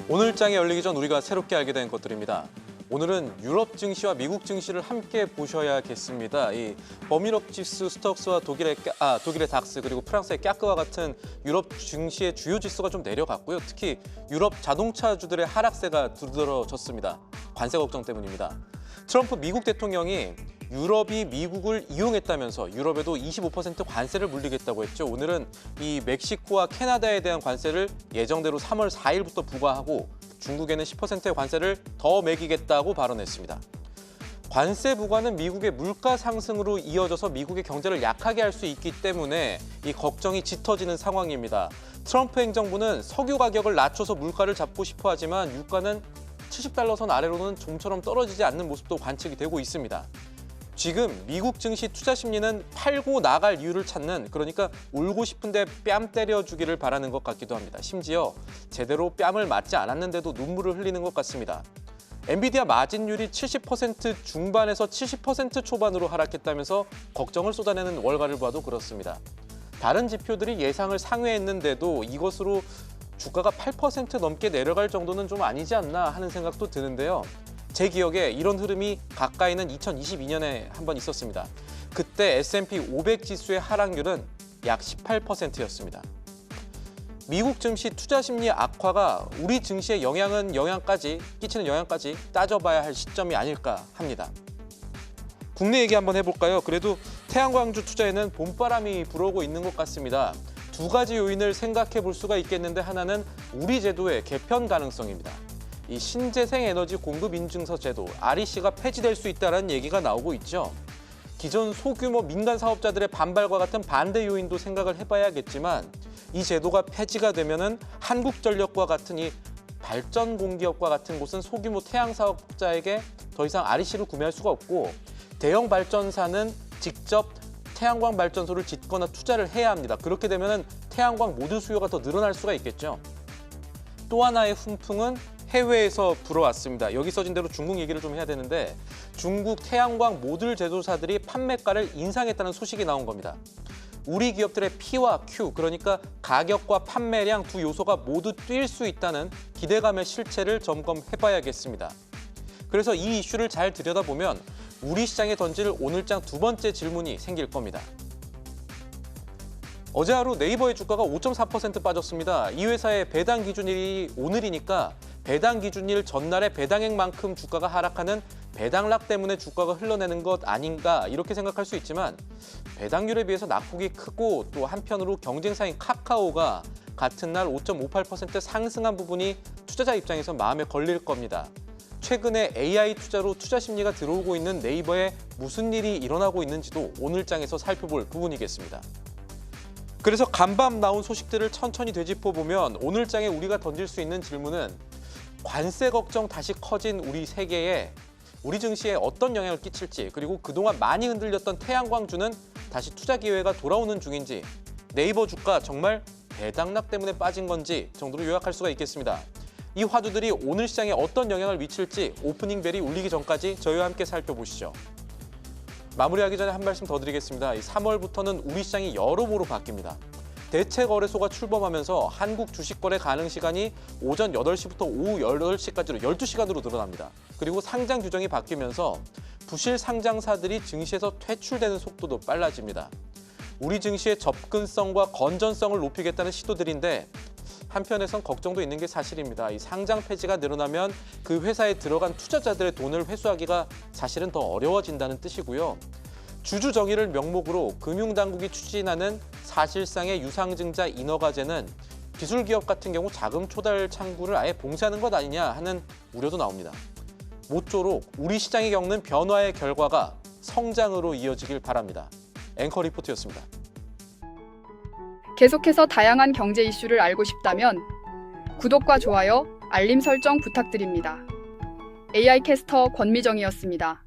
오늘장이 열리기 전 우리가 새롭게 알게 된 것들입니다. 오늘은 유럽 증시와 미국 증시를 함께 보셔야겠습니다. 이 버뮤럽 지수 스톡스와 독일의 닥스 그리고 프랑스의 까크와 같은 유럽 증시의 주요 지수가 좀 내려갔고요. 특히 유럽 자동차주들의 하락세가 두드러졌습니다. 관세 걱정 때문입니다. 트럼프 미국 대통령이 유럽이 미국을 이용했다면서 유럽에도 25% 관세를 물리겠다고 했죠. 오늘은 이 멕시코와 캐나다에 대한 관세를 예정대로 3월 4일부터 부과하고 중국에는 10%의 관세를 더 매기겠다고 발언했습니다. 관세 부과는 미국의 물가 상승으로 이어져서 미국의 경제를 약하게 할 수 있기 때문에 이 걱정이 짙어지는 상황입니다. 트럼프 행정부는 석유 가격을 낮춰서 물가를 잡고 싶어 하지만 유가는 70달러 선 아래로는 좀처럼 떨어지지 않는 모습도 관측이 되고 있습니다. 지금 미국 증시 투자 심리는 팔고 나갈 이유를 찾는, 그러니까 울고 싶은데 뺨 때려주기를 바라는 것 같기도 합니다. 심지어 제대로 뺨을 맞지 않았는데도 눈물을 흘리는 것 같습니다. 엔비디아 마진율이 70% 중반에서 70% 초반으로 하락했다면서 걱정을 쏟아내는 월가를 봐도 그렇습니다. 다른 지표들이 예상을 상회했는데도 이것으로 주가가 8% 넘게 내려갈 정도는 좀 아니지 않나 하는 생각도 드는데요. 제 기억에 이런 흐름이 가까이는 2022년에 한 번 있었습니다. 그때 S&P 500 지수의 하락률은 약 18%였습니다. 미국 증시 투자 심리 악화가 우리 증시에 끼치는 영향까지 따져봐야 할 시점이 아닐까 합니다. 국내 얘기 한번 해볼까요? 그래도 태양광주 투자에는 봄바람이 불어오고 있는 것 같습니다. 두 가지 요인을 생각해 볼 수가 있겠는데, 하나는 우리 제도의 개편 가능성입니다. 이 신재생 에너지 공급 인증서 제도, REC가 폐지될 수 있다는 얘기가 나오고 있죠. 기존 소규모 민간 사업자들의 반발과 같은 반대 요인도 생각을 해봐야겠지만, 이 제도가 폐지가 되면은 한국전력과 같은 이 발전 공기업과 같은 곳은 소규모 태양 사업자에게 더 이상 REC를 구매할 수가 없고, 대형 발전사는 직접 태양광 발전소를 짓거나 투자를 해야 합니다. 그렇게 되면은 태양광 모듈 수요가 더 늘어날 수가 있겠죠. 또 하나의 훈풍은 해외에서 불어왔습니다. 여기 써진 대로 중국 얘기를 좀 해야 되는데, 중국 태양광 모듈 제조사들이 판매가를 인상했다는 소식이 나온 겁니다. 우리 기업들의 P와 Q, 그러니까 가격과 판매량 두 요소가 모두 뛸 수 있다는 기대감의 실체를 점검해봐야겠습니다. 그래서 이 이슈를 잘 들여다보면 우리 시장에 던질 오늘장 두 번째 질문이 생길 겁니다. 어제 하루 네이버의 주가가 5.4% 빠졌습니다. 이 회사의 배당 기준일이 오늘이니까 배당 기준일 전날의 배당액만큼 주가가 하락하는 배당락 때문에 주가가 흘러내는 것 아닌가, 이렇게 생각할 수 있지만, 배당률에 비해서 낙폭이 크고 또 한편으로 경쟁사인 카카오가 같은 날 5.58% 상승한 부분이 투자자 입장에서 마음에 걸릴 겁니다. 최근에 AI 투자로 투자 심리가 들어오고 있는 네이버에 무슨 일이 일어나고 있는지도 오늘장에서 살펴볼 부분이겠습니다. 그래서 간밤 나온 소식들을 천천히 되짚어보면 오늘장에 우리가 던질 수 있는 질문은, 관세 걱정 다시 커진 우리 세계에 우리 증시에 어떤 영향을 끼칠지, 그리고 그동안 많이 흔들렸던 태양광주는 다시 투자 기회가 돌아오는 중인지, 네이버 주가 정말 배당락 때문에 빠진 건지 정도로 요약할 수가 있겠습니다. 이 화두들이 오늘 시장에 어떤 영향을 미칠지 오프닝 벨이 울리기 전까지 저희와 함께 살펴보시죠. 마무리하기 전에 한 말씀 더 드리겠습니다. 3월부터는 우리 시장이 여러모로 바뀝니다. 대체거래소가 출범하면서 한국 주식거래 가능 시간이 오전 8시부터 오후 8시까지로 12시간으로 늘어납니다. 그리고 상장 규정이 바뀌면서 부실 상장사들이 증시에서 퇴출되는 속도도 빨라집니다. 우리 증시의 접근성과 건전성을 높이겠다는 시도들인데, 한편에선 걱정도 있는 게 사실입니다. 이 상장 폐지가 늘어나면 그 회사에 들어간 투자자들의 돈을 회수하기가 사실은 더 어려워진다는 뜻이고요. 주주 정의를 명목으로 금융당국이 추진하는 사실상의 유상증자 인허가제는 기술기업 같은 경우 자금 조달 창구를 아예 봉쇄하는 것 아니냐 하는 우려도 나옵니다. 모쪼록 우리 시장이 겪는 변화의 결과가 성장으로 이어지길 바랍니다. 앵커 리포트였습니다. 계속해서 다양한 경제 이슈를 알고 싶다면 구독과 좋아요, 알림 설정 부탁드립니다. AI 캐스터 권미정이었습니다.